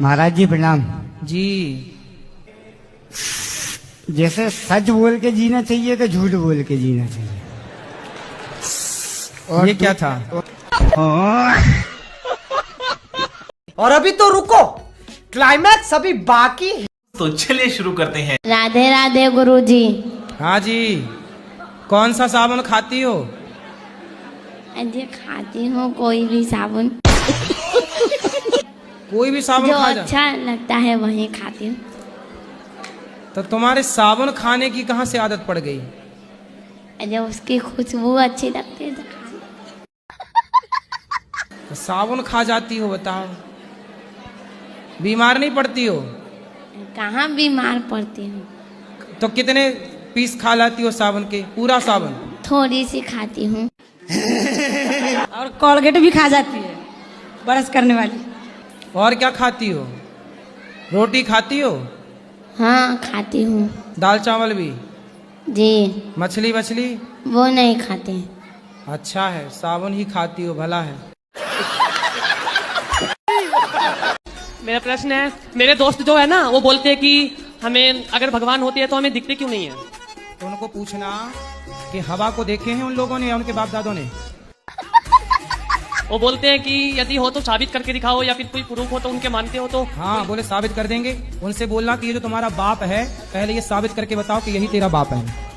महाराज जी प्रणाम जी। जैसे सच बोल के जीना चाहिए तो झूठ बोल के जीना चाहिए। और ये क्या था? और अभी तो रुको, क्लाइमैक्स अभी बाकी है। तो चलिए शुरू करते हैं। राधे राधे गुरुजी। हाँ जी। कौन सा साबुन खाती हो? अजय खाती हूँ कोई भी साबुन, कोई भी साबुन जो खा जा। अच्छा लगता है वही खाती हूँ। तो तुम्हारे साबुन खाने की कहाँ से आदत पड़ गई? अजय उसकी खुशबू अच्छी लगती है तो खा। तो साबुन खा जाती हो, बताओ। बीमार नहीं पड़ती हो? कहाँ बीमार पड़ती हूँ, तो कितने पीस खा लाती हो साबुन के? पूरा साबुन? थोड़ी सी खाती हूँ। और कोलगेट भी खा जाती है, ब्रश करने वाली। और क्या खाती हो? रोटी खाती हो? हाँ खाती हूँ दाल चावल भी? जी। मछली वछली? वो नहीं खाते। अच्छा है, साबुन ही खाती हो, भला है। मेरा प्रश्न है, मेरे दोस्त जो है ना वो बोलते हैं कि हमें अगर भगवान होते हैं तो हमें दिखते क्यों नहीं है? तो उनको पूछना कि हवा को देखे हैं उन लोगों ने या उनके बाप दादों ने? वो बोलते हैं कि यदि हो तो साबित करके दिखाओ, या फिर कोई प्रूफ हो तो उनके मानते हो तो। हाँ बोले साबित कर देंगे। उनसे बोलना कि ये जो तुम्हारा बाप है पहले ये साबित करके बताओ कि यही तेरा बाप है।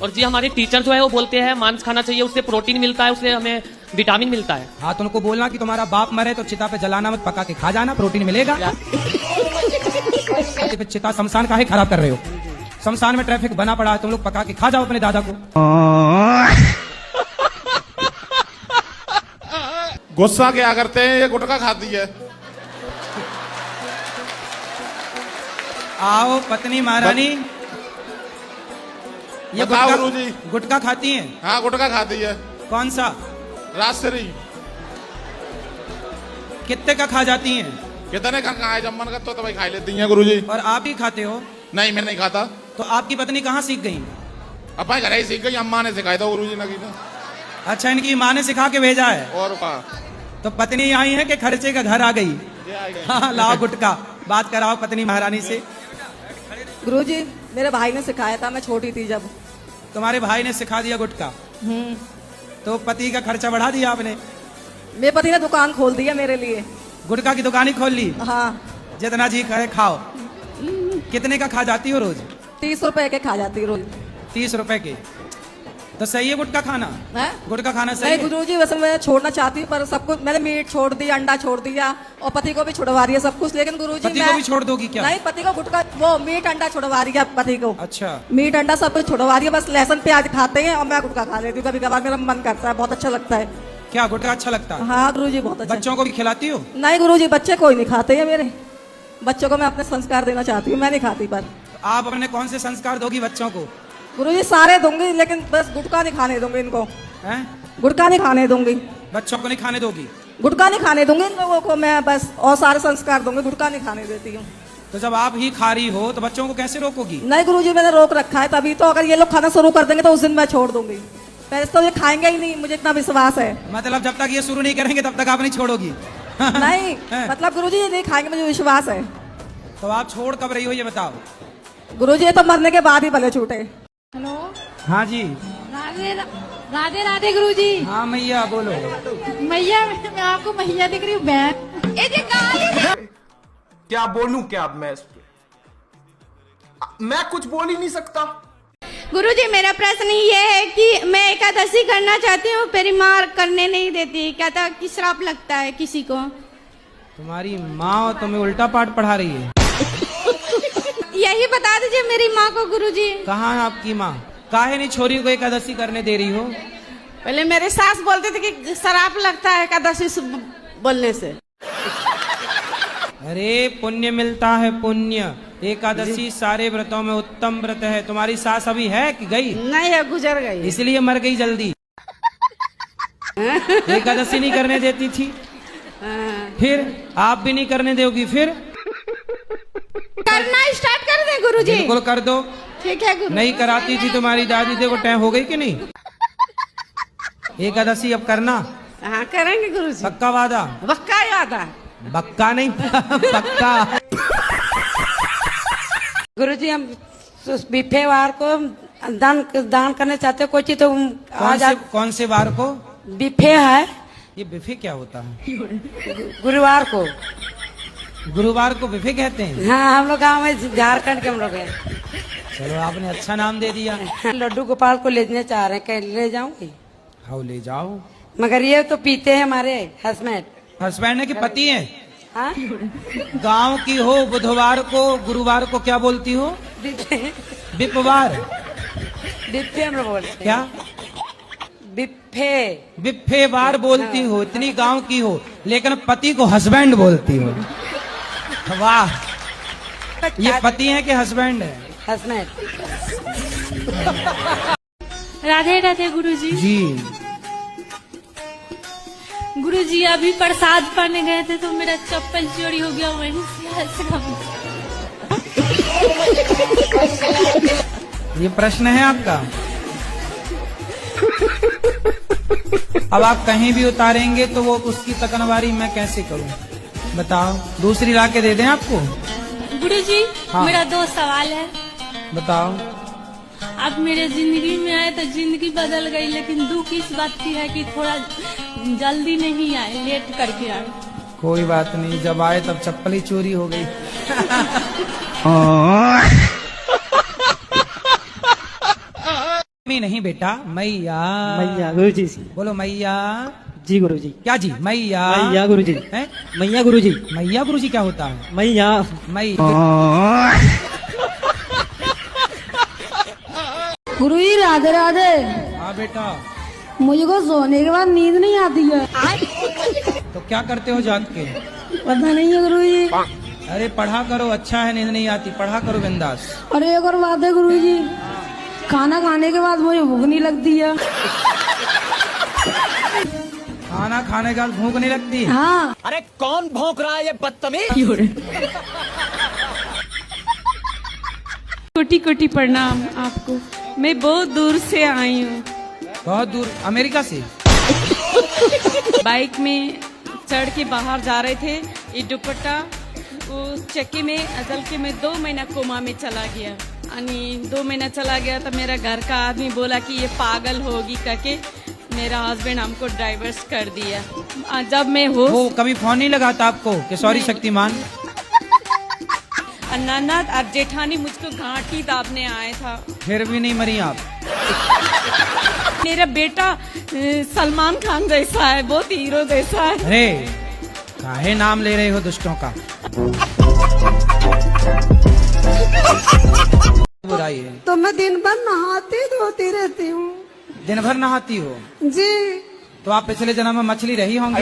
और जी हमारे टीचर जो है वो बोलते हैं मांस खाना चाहिए, उससे प्रोटीन मिलता है, उससे हमें विटामिन मिलता है। हाँ तो उनको बोलना कि तुम्हारा बाप मरे तो चिता पे जलाना मत, पका के खा जाना, प्रोटीन मिलेगा। चिता शमशान काहे खराब कर रहे हो? शमशान में ट्रैफिक बना पड़ा है, तुम लोग पका के खा जाओ अपने दादा को। गुस्सा क्या करते हैं, ये गुटखा खाती है। आओ पत्नी महारानी, ये बताओ गुटखा गुरुजी। गुटखा खाती हैं? हाँ गुटखा खाती है। कौन सा? राजश्री। कितने का खा जाती हैं? कितने का खाए, जब मन करता तो भाई खा लेती हैं गुरुजी। और आप ही खाते हो? नहीं मैं नहीं खाता। तो आपकी पत्नी कहाँ सीख गई? अपने घर ही सीख गई, अम्मा ने सिखाया था गुरुजी ने। अच्छा, इनकी माँ ने सिखा के भेजा है। और तो पत्नी आई है कि खर्चे का घर आ गई? हाँ लाओ गुटका, बात कराओ पत्नी महारानी से। गुरुजी मेरे भाई ने सिखाया था, मैं छोटी थी जब। तुम्हारे भाई ने सिखा दिया गुटका? तो पति का खर्चा बढ़ा दिया आपने? मेरे पति ने दुकान खोल दी है मेरे लिए। गुटखा की दुकान ही खोल ली? हाँ। जितना जी करे खाओ। कितने का खा जाती हो रोज? 30 रुपए के खा जाती रोज। 30 रुपए के? तो सही है गुटखा खाना? है? गुटखा खाना सही नहीं है? गुरुजी वैसे मैं छोड़ना चाहती हूँ, पर सब कुछ मैंने मीट छोड़ दिया, अंडा छोड़ दिया, और पति को भी छुड़वा दिया सब कुछ। लेकिन गुरुजी पति को भी छोड़ दोगी क्या? नहीं, पति को गुटखा वो मीट अंडा छुड़वा दिया पति को। अच्छा। मीट अंडा सब कुछ छुड़वा दिया, बस लहसुन प्याज खाते हैं और मैं गुटखा खा लेती हूँ। कभी कभार मेरा मन करता है, बहुत अच्छा लगता है। क्या गुटखा अच्छा लगता है? हाँ गुरुजी बहुत अच्छा। बच्चों को भी खिलाती हो? नहीं गुरुजी, बच्चे कोई नहीं खाते हैं मेरे। बच्चों को मैं अपने संस्कार देना चाहती हूँ, मैं नहीं खाती। पर आप अपने कौन से संस्कार दोगी बच्चों को? गुरुजी सारे दूंगी, लेकिन बस गुटखा नहीं खाने दूंगी इनको। हैं? गुटखा नहीं खाने दूंगी, बच्चों को नहीं खाने दोगी? गुटखा नहीं खाने दूंगी इन लोगों को मैं बस, और सारे संस्कार दूंगी, गुटखा नहीं खाने देती हूँ। तो जब आप ही खा रही हो तो बच्चों को कैसे रोकोगी? नहीं गुरुजी मैंने रोक रखा है, तभी तो। अगर ये लोग खाना शुरू कर देंगे तो उस दिन मैं छोड़ दूंगी। पहले तो ये खाएंगे ही नहीं, मुझे इतना विश्वास है। मतलब जब तक ये शुरू नहीं करेंगे तब तक आप नहीं छोड़ोगी? नहीं हैं? मतलब गुरुजी ये नहीं खाएंगे, मुझे विश्वास है। तो आप छोड़ कब रही हो ये बताओ? गुरुजी ये तो मरने के बाद ही भले छूटे। हेलो। हाँ जी। राधे राधे राधे गुरुजी। हाँ मैया बोलो। मैया मैं आपको मैया दिख रही हूँ, बहन। क्या बोलूं, क्या अब मैं कुछ बोल ही नहीं सकता। गुरुजी मेरा प्रश्न ये है कि मैं एकादशी करना चाहती हूँ, मेरी माँ करने नहीं देती, कहता कि श्राप लगता है किसी को। तुम्हारी माँ तुम्हें उल्टा पाठ पढ़ा रही है? यही बता दीजिए मेरी माँ को गुरुजी। कहाँ है आपकी माँ? काहे नहीं छोरी को एकादशी करने दे रही हो? पहले मेरे सास बोलते थे कि श्राप लगता है एकादशी बोलने से। अरे पुण्य मिलता है, पुण्य। एकादशी सारे व्रतों में उत्तम व्रत है। तुम्हारी सास अभी है कि गई? नहीं है, गुजर गई, इसलिए मर गई जल्दी। एकादशी नहीं करने देती थी, फिर आप भी नहीं करने दोगी? फिर करना स्टार्ट कर दे गुरुजी। बिल्कुल कर दो। ठीक है गुरु। नहीं कराती थी तुम्हारी दादी, देखो टाइम हो गई कि नहीं? एकादशी अब करना? हाँ करेंगे गुरुजी। पक्का वादा? पक्का वादा। बक्का नहीं पक्का। गुरुजी हम बिफे वार को दान करना चाहते हो कोई चीज तो कौन से वार को? बिफे है, ये बिफे क्या होता है? गुरुवार को। गुरुवार को बिफे कहते हैं? हाँ, हम लोग गाँव में झारखंड के हम लोग हैं। चलो आपने अच्छा नाम दे दिया। लड्डू गोपाल को लेने चाह रहे हैं, ले जाऊंगी? हाँ ले जाओ। मगर ये तो पीते हैं हमारे हस्बैंड। हस्बैंड है कि पति है? हाँ? गांव की हो, बुधवार को गुरुवार को क्या बोलती हो? बिपवार। बिफे हम लोग बोलते हैं। क्या? बिफे। बिफे वार बोलती हो, इतनी गांव की हो, लेकिन पति को हस्बैंड बोलती हो। वाह, ये पति है कि हस्बैंड है? हस्बैंड। राधे राधे गुरुजी। जी। गुरुजी अभी प्रसाद पाने गए थे तो मेरा चप्पल चोरी हो गया, वहीं से ये प्रश्न है आपका? अब आप कहीं भी उतारेंगे तो वो उसकी तकनवारी मैं कैसे करूं? बताओ, दूसरी ला के दे दें आपको? गुरुजी हाँ। मेरा 2 सवाल है। बताओ। आप मेरे जिंदगी में आए तो जिंदगी बदल गई, लेकिन दुख इस बात की है कि थोड़ा जल्दी नहीं आए, लेट करके आए। कोई बात नहीं, जब आए तब चप्पल ही चोरी हो गई। नहीं बेटा, मैया। मैया गुरुजी। बोलो मैया। जी गुरुजी। क्या जी? मैया। मैया गुरुजी। हैं? मैया गुरुजी। मैया गुरुजी क्या होता है? मैया। गुरुजी राधे राधे। हाँ बेटा। मुझको सोने के बाद नींद नहीं आती है। तो क्या करते हो जाग के? पता नहीं है गुरुजी। अरे पढ़ा करो, अच्छा है, नींद नहीं आती, पढ़ा करो बिंदास। अरे एक और बात है गुरुजी, खाना खाने के बाद मुझे भूख नहीं लगती है। खाना खाने के बाद भूख नहीं लगती? हाँ। अरे कौन भौंक रहा है ये बदतमीज? कोटि कोटि प्रणाम आपको। मैं बहुत दूर से आई हूँ। बहुत दूर? अमेरिका से? बाइक में चढ़ के बाहर जा रहे थे, ये दुपट्टा वो चक्की में अजल के में 2 महीना कोमा में चला गया। यानी 2 महीना चला गया तो मेरा घर का आदमी बोला कि ये पागल होगी करके मेरा हस्बैंड हमको डाइवर्स कर दिया। जब मैं हो वो कभी फोन नहीं लगाता आपको कि सॉरी शक्तिमान? ननद और जेठानी मुझको घाटी दाबने आए था। फिर भी नहीं मरी आप? मेरा बेटा सलमान खान जैसा है, बहुत हीरो जैसा है। अरे काहे नाम ले रहे हो दुष्टों का? बुराई है तो मैं दिन भर नहाती धोती रहती हूँ। दिन भर नहाती हो? जी। तो आप पिछले जन्म में मछली रही होंगी।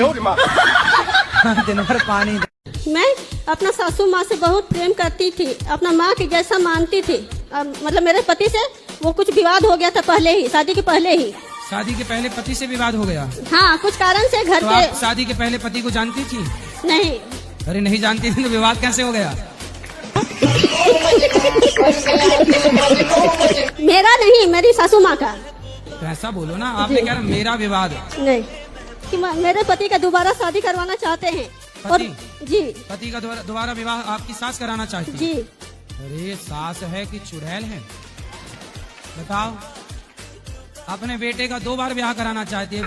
दिन भर पानी। मैं अपना सासू माँ से बहुत प्रेम करती थी, अपना माँ की जैसा मानती थी। मतलब मेरे पति से वो कुछ विवाद हो गया था पहले ही, शादी के पहले ही। शादी के पहले पति से विवाद हो गया? हाँ, कुछ कारण से घर तो के। आप शादी के पहले पति को जानती थी? नहीं। अरे नहीं जानती थी तो विवाद कैसे हो गया? मेरा नहीं, मेरी सासू माँ का। तो ऐसा बोलो ना, आपने क्या मेरा विवाद? नहीं, कि मेरे पति का दोबारा शादी करवाना चाहते हैं। और जी, पति का दोबारा विवाह आपकी सास कराना चाहती है? जी। अरे सास है कि चुड़ैल है? बताओ। अपने बेटे का 2 बार ब्याह कराना चाहती है।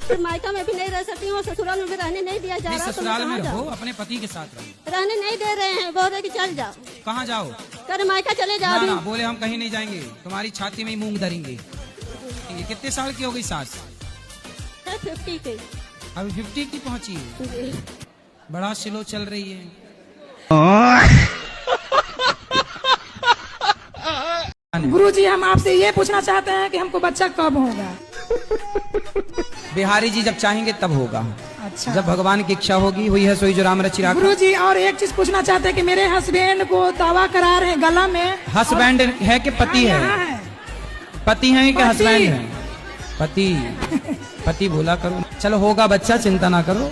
तो मायका में भी नहीं रह सकती हूँ, ससुराल में भी रहने नहीं दिया जा रहा। ससुराल में रहो, अपने पति के साथ रहो। रहने नहीं दे रहे हैं, बोल रहे कि चल जाओ। कहाँ जाओ? कर मायका चले जाओ। ना, बोले हम कहीं नहीं जाएंगे, तुम्हारी छाती में ही मूंग धरेंगे। कितने साल की हो गई सास? 50 की। अभी 50 की पहुंची है? बड़ा स्लो चल रही है। गुरुजी हम आपसे ये पूछना चाहते हैं कि हमको बच्चा कब होगा? बिहारी जी जब चाहेंगे तब होगा। अच्छा। जब भगवान की इच्छा होगी। हुई है सोई जो राम रचि राखा। गुरुजी और एक चीज पूछना चाहते हैं कि मेरे हस्बैंड को दावा करा रहे हैं गला में। हस्बैंड है कि पति है? पति है कि हस्बैंड है? पति। पति बोला करो। चलो होगा बच्चा, चिंता ना करो।